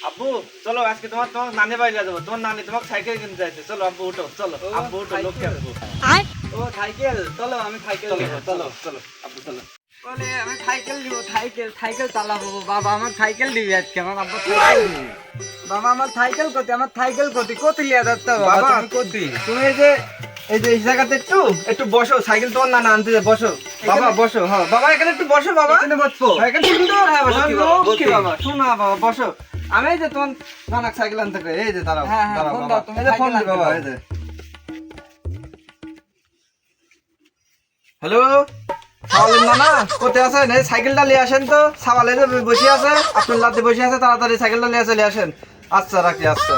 আব্বু চলো আজকে তোমার নানি বাড়ি যাবো, তোমার নানি তোমাকে সাইকেল কিনতে যাচ্ছে। চলো আব্বু উঠো, চলো আব্বু উঠো, লক্ষ্মী আব্বু। ও সাইকেল, চলো আমি সাইকেল চলো নিব। চলো চলো আব্বু চলো। বলে আমি সাইকেল নিব, সাইকেল চালাবো। বাবা আমার সাইকেল দিবি আজকে, আমার আব্বা সাইকেল দিবি। বাবা আমার সাইকেল কোথায় লিয়া যাচ্ছে বাবা? তুমি কোথায়? তুমি এই যে জায়গাতে একটু বসো, সাইকেল তোমার নানা আনতে যায়, বসো বাবা বসো। হ্যাঁ বাবা এখানে একটু বসো বাবা, এখানে বসবো? হ্যাঁ, এখানে সুন্দর হ্যাঁ বসো। বসি বাবা, বসি। লক্ষ্মী বাবা শোনো না বাবা বসো। আমি এই যে তোমার নানাক সাইকেল আনতে কই, এই যে দাঁড়াও হ্যাঁ, হ্যাঁ, দাঁড়াও ফোন বাবা। দাও, তুমি এই যে ফোন সাইকেল দি বাবা, আনতে এই যে হ্যালো সাওয়ালের নানা কোথায় আছেন? এই সাইকেলটা নিয়ে আসেন তো। সাওয়াল এই যে বসে আছে, আপনার লাতে বসে আছে, তাড়াতাড়ি সাইকেলটা নিয়ে চলে আসেন। আচ্ছা রাখি, আচ্ছা।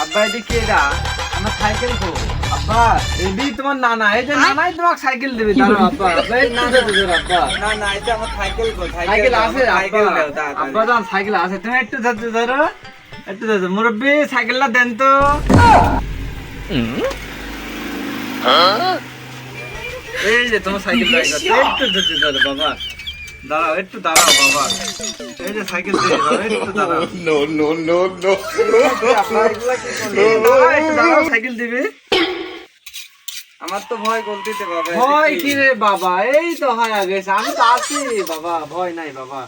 আব্বা এদিকে কে যা? আমার সাইকেল কো? আব্বা এই তোমার নানা, এই যে নানাই তোমাকে সাইকেল দেবে। দাঁড়াও আব্বা, আব্বা এই না আব্বা না এটা আমার সাইকেল কো? সাইকেল আছে সাইকেল আব্বা, দাও তাড়াতাড়ি। আব্বা জান সাইকেল আছে, তুমি একটু ধৈর্য ধরো, একটু ধৈর্য। মুরব্বি সাইকেলটা দেন তো। এই যে তোমার সাইকেলটা একটু ধৈর্য ধরো বাবা, দাঁড়াও একটু দাঁড়াও বাবা। এই যে সাইকেল দিয়ে দাও, একটু দাঁড়াও। দাঁড়াও, একটু দাঁড়াও, সাইকেল দিবে। আমার তো ভয় গলতিতে বাবা। ভয় কি রে বাবা, এই তো হয়ে গেছে, আমি তো আছি বাবা, ভয় নাই বাবা।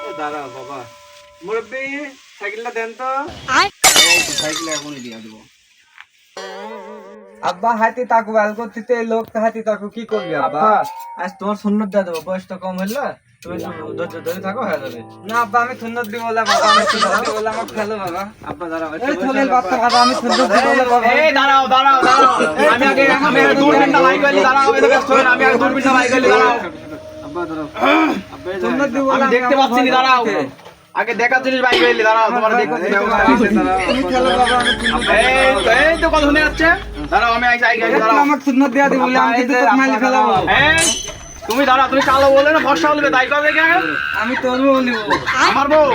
ও দাঁড়াও বাবা। মুরব্বি সাইকেলটা দেন তো। এই তো সাইকেল এখনই দিয়ে দেবো। আব্বা হাতি তাকু বাল করতে, লোক হাতি তাকু কি করবি আব্বা? আব্বা আজ তোমার সুন্নত দিয়ে দেবো, বয়সটা কম হইলো, তুমি ধৈর্য ধরে থাকো, হয়ে যাবে। না আব্বা আমি সুন্নত দিব না বাবা, আমি সুন্নত দিব না, আমার ফেলো বাবা। আব্বা দাঁড়াও, এই ছোলের বাচ্চা কথা, আমি সুন্নত দিব না বাবা। এই দাঁড়াও দাঁড়াও দাঁড়াও, আমি আগে দূরবীনটা লাইক করলি, দাঁড়াও এই ব্যস্ত হই না, আমি আগে দূরবীনটা লাইক করলি, দাঁড়াও আব্বা দাঁড়াও। আব্বা এই সুন্নত দিব আমি না, দেখতে আমার পাচ্ছি না, ভয় দাঁড়াও করতে। আগে দেখার জিনিস বাইক করলি, দাঁড়াও তোমার দেখতে ব্যবস্থা আছে, দাঁড়াও। তুমি খেলো বাবা, আমি সুন্নত এই তো কথা শুনে যাচ্ছে, দাঁড়াও আমি আগে আগে দিব না। দাঁড়াও। আমার সুন্নত দিয়া দিব বলে আমি কিন্তু তোকে মাইলে ফেলাবো। এই তুমি দাঁড়াও, তুমি কালো বললে না ফর্সা বলবে, তাই করবে কি আগে? আমি তোর বউ নিব। আমার বউ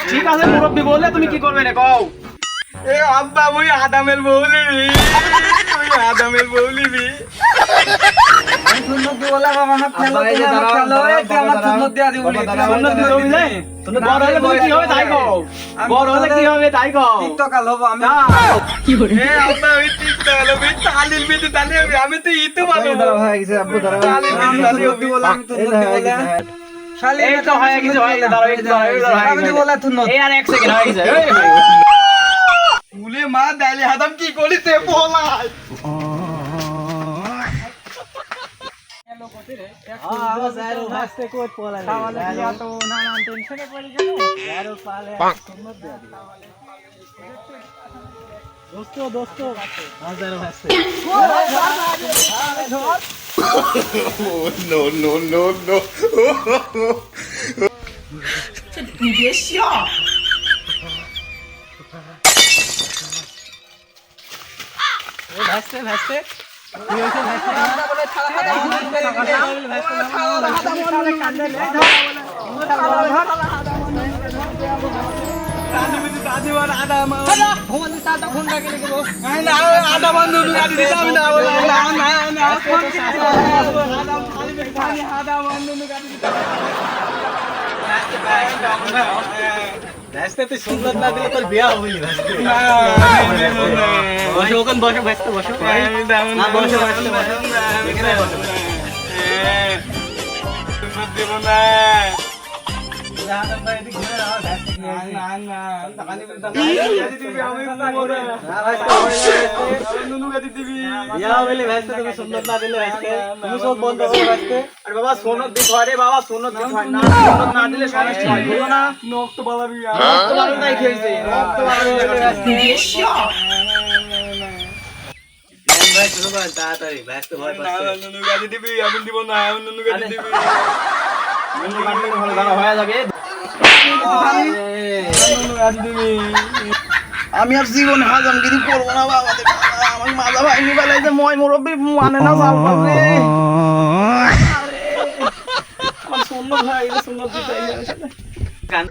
ঠিক আছে, মুরব্বি বললে তুমি কি করবে না কও। এ আব্বা মুই আদামের বউ নিবি, তুই আদামের বউ নিবি। আমি সুন্নত দিব না বাবা, আমার ফেলো, আব্বা, এই যে তুমি আমার দাঁড়াও, ফেলো, দাঁড়াও, এই তুই আমার দাঁড়াও, সুন্নত দিয়া দিব বলে। সুন্নত দিতে হবে না? তুমি বড় হলে তুমি কি হবে তাই কও, বড় হলে কি হবে তাই কও। টিকটকার হবো আমি। যাও। এ আব্বা ওই টিকটক হলো, ওই তালিল বিতে তালি হবে, আমি তো ইতু আব্বা, এই দাঁড়াও, হয়ে গেছে, আব্বু দাঁড়াও। তালিল বিতে তালি হবে, আমি তো এই সুন্নত হয়ে দিব গেছে, না। শালি এই তো হয়ে গেছে, হয়ে গেছে, দাঁড়াও, এই তো দাঁড়াও, এই তো হয়ে আমি গেছে। দিব না সুন্নত। এই আর এক সেকেন্ড হয়ে গেছে, এই হয়ে গেছে। উলে মা দাইলে হাদাম কি করিতে পোলাই। তুই সুন্দর না দিলে তোর বিয়া হবে না। বসো ওখানে, বসো ব্যস্ত বসো, না বসো ব্যস্ত বসো, এখানে বসো। বাবা সোনত দিতে হয় রে বাবা, সোনত দিতে হয় না, সোনত না দিলে সমস্যা হয়, বুঝো না? রক্ত বাড়ানো তাই খেয়েছে, রক্ত তাড়াতাড়ি ব্যস্ত ভয় পাচ্ছে। আমি আর জীবনে হাজামগিরি করবো না বাবা, আমার মাজা ভাইনি বেলাইতে মই মুরব্বী মানে না চাল পাবে। আমার সুন্দর ভাই সুন্দর